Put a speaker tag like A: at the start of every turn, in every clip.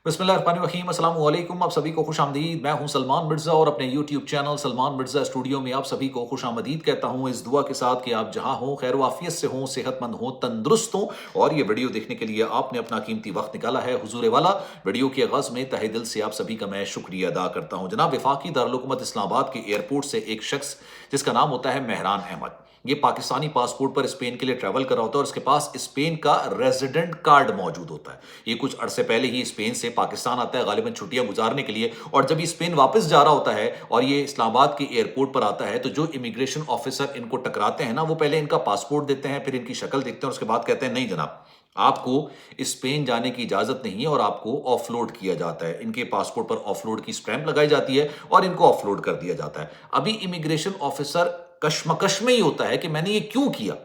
A: बिस्मिल्लाहिर्रहमानिर्रहीम, अस्सलाम वालेकुम। आप सभी को खुश आमदीद। मैं हूं सलमान मिर्ज़ा और अपने YouTube channel Salman Mirza studio में आप सभी को खुश आमदीद कहता हूं, इस दुआ के साथ कि आप जहां हों खैर वाफियत से हों, सेहतमंद हों, तंदुरुस्त हों। और ये वीडियो देखने के लिए आपने अपना कीमती वक्त निकाला है हुजूर वाला। वीडियो के आगाज़ में तहे दिल से आप सभी का मैं शुक्रिया अदा करता हूँ। जनाब, वफाकी दारुल हुकूमत इस्लामाबाद के एयरपोर्ट से एक शख्स जिसका नाम होता है मेहरान अहमद, ये पाकिस्तानी पासपोर्ट पर स्पेन के लिए ट्रैवल कर रहा होता है और उसके पास स्पेन का रेजिडेंट कार्ड मौजूद होता है। ये कुछ अरसे पहले ही स्पेन से पाकिस्तान आता है गालिबन छुट्टियां गुजारने के लिए, और जब ये स्पेन वापस जा रहा होता है और ये इस्लामाबाद के एयरपोर्ट पर आता है तो जो इमिग्रेशन ऑफिसर इनको टकराते हैं ना, वो पहले इनका पासपोर्ट देते हैं, फिर इनकी शक्ल देखते हैं और उसके बाद कहते हैं नहीं जनाब, आपको स्पेन जाने की इजाजत नहीं है और आपको ऑफलोड किया जाता है। इनके पासपोर्ट पर ऑफलोड की स्टैंप लगाई जाती है और इनको ऑफलोड कर दिया जाता है। अभी इमिग्रेशन ऑफिसर कश्मकश में ही होता है कि मैंने ये क्यों किया,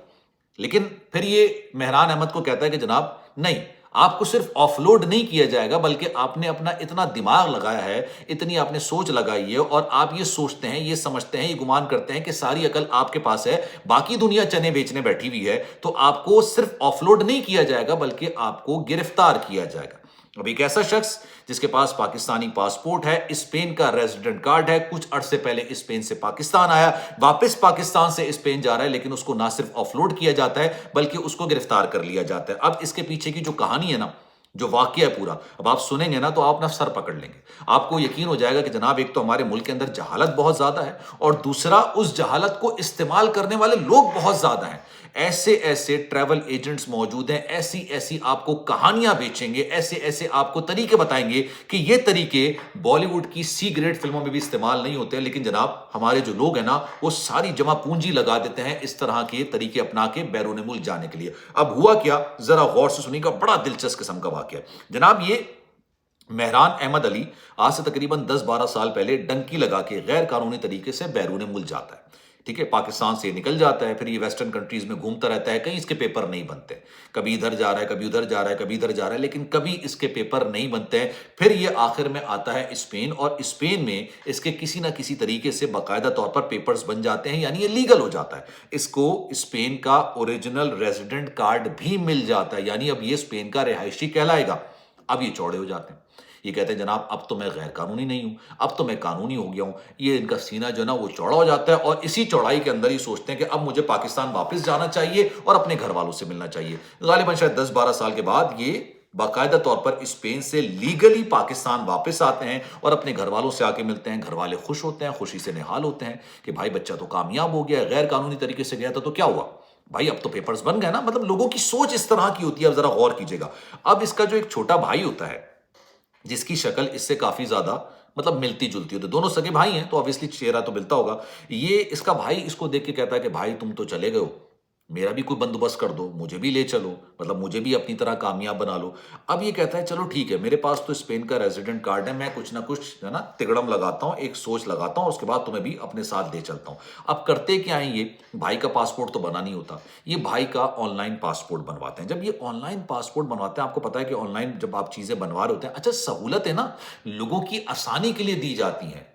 A: लेकिन फिर ये मेहरान अहमद को कहता है कि जनाब नहीं, आपको सिर्फ ऑफलोड नहीं किया जाएगा बल्कि आपने अपना इतना दिमाग लगाया है, इतनी आपने सोच लगाई है और आप ये सोचते हैं, ये समझते हैं, ये गुमान करते हैं कि सारी अकल आपके पास है, बाकी दुनिया चने बेचने बैठी हुई है, तो आपको सिर्फ ऑफलोड नहीं किया जाएगा बल्कि आपको गिरफ्तार किया जाएगा। अब एक ऐसा शख्स जिसके पास पाकिस्तानी पासपोर्ट है, स्पेन का रेजिडेंट कार्ड है, कुछ अरसे पहले स्पेन से पाकिस्तान आया, वापस पाकिस्तान से स्पेन जा रहा है, लेकिन उसको ना सिर्फ ऑफलोड किया जाता है बल्कि उसको गिरफ्तार कर लिया जाता है। अब इसके पीछे की जो कहानी है ना, जो वाकया है पूरा, अब आप सुनेंगे ना तो आप ना सर पकड़ लेंगे। आपको यकीन हो जाएगा कि जनाब एक तो हमारे मुल्क के अंदर जहालत बहुत ज्यादा है और दूसरा उस जहालत को इस्तेमाल करने वाले लोग बहुत ज्यादा हैं। ऐसे ऐसे ट्रैवल एजेंट्स मौजूद हैं, ऐसी ऐसी आपको कहानियां बेचेंगे, ऐसे ऐसे आपको तरीके बताएंगे कि ये तरीके बॉलीवुड की सी ग्रेड फिल्मों में भी इस्तेमाल नहीं होते हैं, लेकिन जनाब हमारे जो लोग हैं ना वो सारी जमा पूंजी लगा देते हैं इस तरह के तरीके अपना के बैरून मुल्क जाने के लिए। अब हुआ क्या, जरा गौर से सुनिएगा, बड़ा दिलचस्प किस्म का वाकया है। जनाब ये मेहरान अहमद अली आज से तकरीबन 10-12 साल पहले डंकी लगा के गैर कानूनी तरीके से बैरून मुल्क जाता है। ठीक है, पाकिस्तान से निकल जाता है, फिर ये वेस्टर्न कंट्रीज में घूमता रहता है, कहीं इसके पेपर नहीं बनते, कभी इधर जा रहा है, कभी उधर जा रहा है, कभी इधर जा रहा है, लेकिन कभी इसके पेपर नहीं बनते हैं। फिर ये आखिर में आता है स्पेन और स्पेन में इसके किसी ना किसी तरीके से बाकायदा तौर पर पेपर्स बन जाते हैं, यानी ये लीगल हो जाता है। इसको स्पेन का ओरिजिनल रेजिडेंट कार्ड भी मिल जाता है, यानी अब ये स्पेन का रिहायशी कहलाएगा। अब ये चौड़े हो जाते हैं, ये कहते हैं जनाब अब तो मैं गैर कानूनी नहीं हूं, अब तो मैं कानूनी हो गया हूं। ये इनका सीना जो ना वो चौड़ा हो जाता है और इसी चौड़ाई के अंदर ही सोचते हैं कि अब मुझे पाकिस्तान वापस जाना चाहिए और अपने घर वालों से मिलना चाहिए। गालिबन शायद 10-12 साल के बाद ये बाकायदा तौर पर स्पेन से लीगली पाकिस्तान वापस आते हैं और अपने घर वालों से आके मिलते हैं। घर वाले खुश होते हैं, खुशी से निहाल होते हैं कि भाई बच्चा तो कामयाब हो गया है, गैर कानूनी तरीके से गया था तो क्या हुआ भाई, अब तो पेपर्स बन गए ना। मतलब लोगों की सोच इस तरह की होती है। अब जरा गौर कीजिएगा, अब इसका जो एक छोटा भाई होता है जिसकी शक्ल इससे काफी ज्यादा मतलब मिलती जुलती होती है, दोनों सगे भाई हैं तो ऑब्वियसली चेहरा तो मिलता होगा। ये इसका भाई इसको देख के कहता है कि भाई तुम तो चले गए हो, मेरा भी कोई बंदोबस्त कर दो, मुझे भी ले चलो, मतलब मुझे भी अपनी तरह कामयाब बना लो। अब ये कहता है चलो ठीक है, मेरे पास तो स्पेन का रेजिडेंट कार्ड है, मैं कुछ ना कुछ है ना तिगड़म लगाता हूँ, एक सोच लगाता हूँ, उसके बाद तुम्हें भी अपने साथ ले चलता हूँ। अब करते क्या है, ये भाई का पासपोर्ट तो बना नहीं होता, ये भाई का ऑनलाइन पासपोर्ट बनवाते हैं। जब ये ऑनलाइन पासपोर्ट बनवाते हैं, आपको पता है कि ऑनलाइन जब आप चीजें बनवा रहे होते हैं, अच्छा सहूलत है ना, लोगों की आसानी के लिए दी जाती है,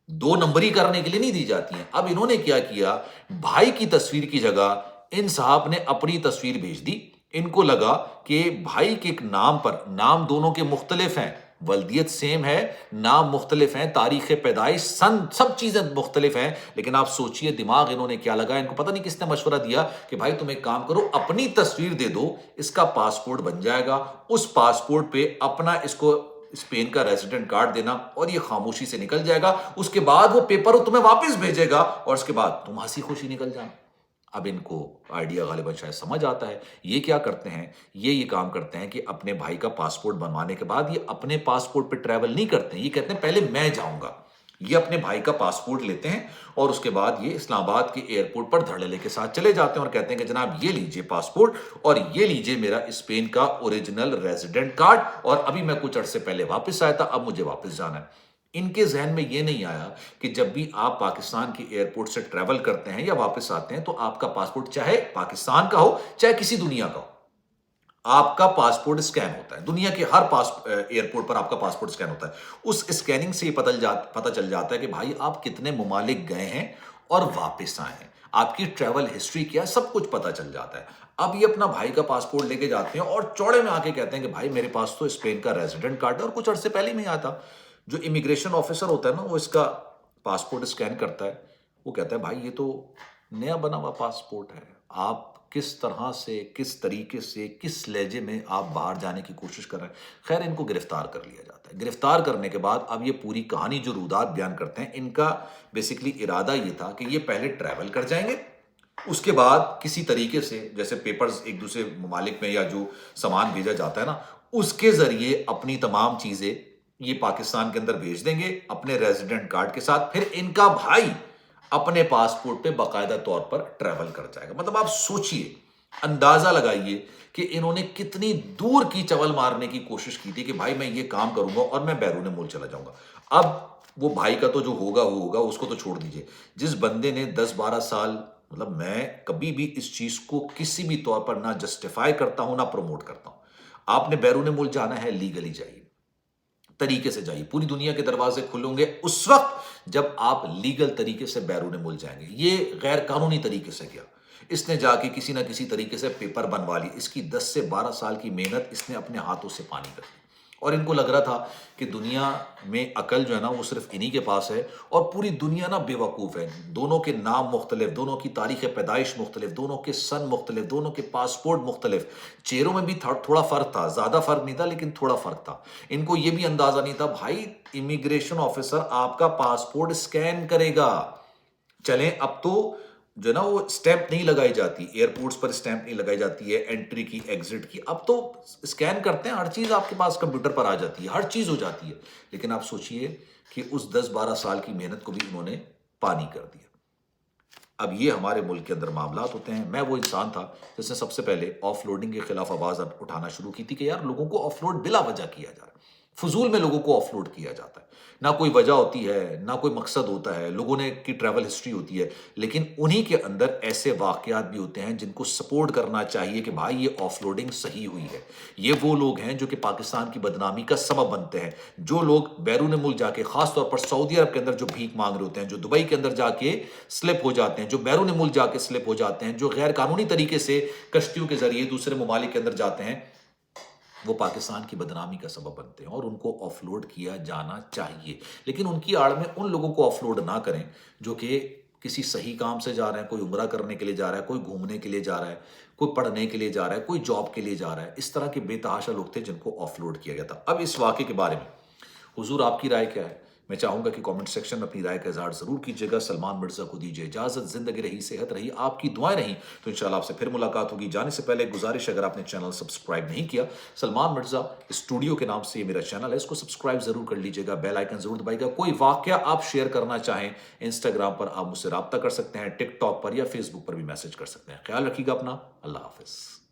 A: दो नंबरी करने के लिए नहीं दी जाती हैं। अब इन्होंने क्या किया, भाई की तस्वीर की जगह इन साहब ने अपनी तस्वीर भेज दी। इनको लगा कि भाई के नाम पर, नाम दोनों के मुख्तलिफ हैं, वल्दियत सेम है, नाम मुख्तलिफ हैं, तारीख पैदाइश सन सब चीजें मुख्तलिफ हैं, लेकिन आप सोचिए दिमाग इन्होंने क्या लगाया। इनको पता नहीं किसने मशवरा दिया कि भाई तुम एक काम करो, अपनी तस्वीर दे दो, इसका पासपोर्ट बन जाएगा, उस पासपोर्ट पे अपना इसको स्पेन का रेजिडेंट कार्ड देना और ये खामोशी से निकल जाएगा। उसके बाद वो पेपर तुम्हें वापस भेजेगा और उसके बाद तुम हंसी खुशी निकल जाना। अब इनको आइडिया गालिबन शायद समझ आता है। ये क्या करते हैं, ये काम करते हैं कि अपने भाई का पासपोर्ट बनवाने के बाद ये अपने पासपोर्ट पे ट्रैवल नहीं करते हैं, ये कहते हैं पहले मैं जाऊंगा। ये अपने भाई का पासपोर्ट लेते हैं और उसके बाद ये इस्लामाबाद के एयरपोर्ट पर धड़ल्ले के साथ चले जाते हैं और कहते हैं कि जनाब ये लीजिए पासपोर्ट और ये लीजिए मेरा स्पेन का ओरिजिनल रेजिडेंट कार्ड, और अभी मैं कुछ अरसे पहले वापस आया था, अब मुझे वापस जाना है। इनके जहन में यह नहीं आया कि जब भी आप पाकिस्तान के एयरपोर्ट से ट्रैवल करते हैं या वापस आते हैं तो आपका पासपोर्ट चाहे पाकिस्तान का हो चाहे किसी दुनिया का हो, आपका पासपोर्ट स्कैन होता है। दुनिया के हर एयरपोर्ट पर आपका पासपोर्ट स्कैन होता है। उस स्कैनिंग से पता चल जाता है कि भाई आप कितने ममालिक गए हैं और वापस आए हैं। آپ کی ٹریول ہسٹری کیا ہے، سب کچھ پتہ چل جاتا ہے۔ اب یہ اپنا بھائی کا پاسپورٹ لے کے جاتے ہیں اور چوڑے میں آ کے کہتے ہیں کہ بھائی میرے پاس تو اسپین کا ریزیڈنٹ کارڈ ہے، اور کچھ عرصے پہلے میں آتا۔ جو امیگریشن آفیسر ہوتا ہے نا، وہ اس کا پاسپورٹ اسکین کرتا ہے، وہ کہتا ہے بھائی یہ تو نیا بنا ہوا پاسپورٹ ہے، آپ کس طرح سے، کس طریقے سے، کس لہجے میں آپ باہر جانے کی کوشش کر رہے ہیں۔ خیر ان کو گرفتار کر لیا جاتا ہے۔ گرفتار کرنے کے بعد اب یہ پوری کہانی جو رودات بیان کرتے ہیں، ان کا بیسیکلی ارادہ یہ تھا کہ یہ پہلے ٹریول کر جائیں گے، اس کے بعد کسی طریقے سے جیسے پیپرز ایک دوسرے ممالک میں یا جو سامان بھیجا جاتا ہے نا، اس کے ذریعے اپنی تمام چیزیں یہ پاکستان کے اندر بھیج دیں گے اپنے ریزیڈنٹ کارڈ کے ساتھ۔ پھر ان کا بھائی اپنے پاسپورٹ پہ باقاعدہ طور پر ٹریول کر جائے گا۔ مطلب آپ سوچئے، اندازہ لگائیے کہ انہوں نے کتنی دور کی چول مارنے کی کوشش کی تھی کہ بھائی میں یہ کام کروں گا اور میں بیرون ملک چلا جاؤں گا۔ اب وہ بھائی کا تو جو ہوگا وہ ہوگا، اس کو تو چھوڑ دیجئے۔ جس بندے نے 10-12 سال، مطلب میں کبھی بھی اس چیز کو کسی بھی طور پر نہ جسٹیفائی کرتا ہوں نہ پروموٹ کرتا ہوں۔ آپ نے بیرون ملک جانا ہے، لیگلی جائیے، طریقے سے جائیے، پوری دنیا کے دروازے کھلوں گے اس وقت جب آپ لیگل طریقے سے بیرون ملک جائیں گے۔ یہ غیر قانونی طریقے سے کیا، اس نے جا کے کسی نہ کسی طریقے سے پیپر بنوا لی، اس کی 10 سے 12 سال کی محنت اس نے اپنے ہاتھوں سے پانی کر دی، اور ان کو لگ رہا تھا کہ دنیا میں عقل جو ہے نا وہ صرف انہی کے پاس ہے، اور پوری دنیا نا بے وقوف ہے۔ دونوں کے نام مختلف، دونوں کی تاریخ پیدائش مختلف، دونوں کے سن مختلف، دونوں کے پاسپورٹ مختلف، چہروں میں بھی تھوڑا فرق تھا، زیادہ فرق نہیں تھا لیکن تھوڑا فرق تھا۔ ان کو یہ بھی اندازہ نہیں تھا بھائی امیگریشن آفیسر آپ کا پاسپورٹ اسکین کرے گا۔ چلیں اب تو جو ہے نا وہ اسٹیمپ نہیں لگائی جاتی، ایئرپورٹس پر اسٹیمپ نہیں لگائی جاتی ہے انٹری کی، ایگزٹ کی، اب تو اسکین کرتے ہیں، ہر چیز آپ کے پاس کمپیوٹر پر آ جاتی ہے، ہر چیز ہو جاتی ہے۔ لیکن آپ سوچئے کہ اس 10-12 سال کی محنت کو بھی انہوں نے پانی کر دیا۔ اب یہ ہمارے ملک کے اندر معاملات ہوتے ہیں۔ میں وہ انسان تھا جس نے سب سے پہلے آف لوڈنگ کے خلاف آواز اٹھانا شروع کی تھی کہ یار لوگوں کو آف لوڈ بلا وجہ کیا جا رہا ہے، فضول میں لوگوں کو آف لوڈ کیا جاتا ہے، نہ کوئی وجہ ہوتی ہے، نہ کوئی مقصد ہوتا ہے، لوگوں نے کی ٹریول ہسٹری ہوتی ہے، لیکن انہی کے اندر ایسے واقعات بھی ہوتے ہیں جن کو سپورٹ کرنا چاہیے کہ بھائی یہ آف لوڈنگ صحیح ہوئی ہے۔ یہ وہ لوگ ہیں جو کہ پاکستان کی بدنامی کا سبب بنتے ہیں، جو لوگ بیرون ملک جا کے، خاص طور پر سعودی عرب کے اندر جو بھیک مانگ رہے ہوتے ہیں، جو دبئی کے اندر جا کے سلپ ہو جاتے ہیں، جو بیرون ملک جا کے سلپ ہو جاتے ہیں، جو غیر قانونی طریقے سے کشتیوں کے ذریعے دوسرے ممالک کے اندر جاتے ہیں، وہ پاکستان کی بدنامی کا سبب بنتے ہیں، اور ان کو آف لوڈ کیا جانا چاہیے۔ لیکن ان کی آڑ میں ان لوگوں کو آف لوڈ نہ کریں جو کہ کسی صحیح کام سے جا رہے ہیں، کوئی عمرہ کرنے کے لیے جا رہا ہے، کوئی گھومنے کے لیے جا رہا ہے، کوئی پڑھنے کے لیے جا رہا ہے، کوئی جاب کے لیے جا رہا ہے۔ اس طرح کے بے تحاشا لوگ تھے جن کو آف لوڈ کیا گیا تھا۔ اب اس واقعے کے بارے میں حضور آپ کی رائے کیا ہے؟ میں چاہوں گا کہ کامنٹ سیکشن میں اپنی رائے کا اظہار ضرور کیجیے گا۔ سلمان مرزا کو دیجیے اجازت، زندگی رہی، صحت رہی، آپ کی دعائیں رہیں تو انشاءاللہ آپ سے پھر ملاقات ہوگی۔ جانے سے پہلے ایک گزارش، اگر آپ نے چینل سبسکرائب نہیں کیا، سلمان مرزا اسٹوڈیو کے نام سے یہ میرا چینل ہے، اس کو سبسکرائب ضرور کر لیجیے گا، بیل آئیکن ضرور دبائیے گا۔ کوئی واقعہ آپ شیئر کرنا چاہیں، انسٹاگرام پر آپ مجھ سے رابطہ کر سکتے ہیں، ٹک ٹاک پر یا فیس بک پر بھی میسج کر سکتے ہیں۔ خیال رکھیے گا اپنا، اللہ حافظ۔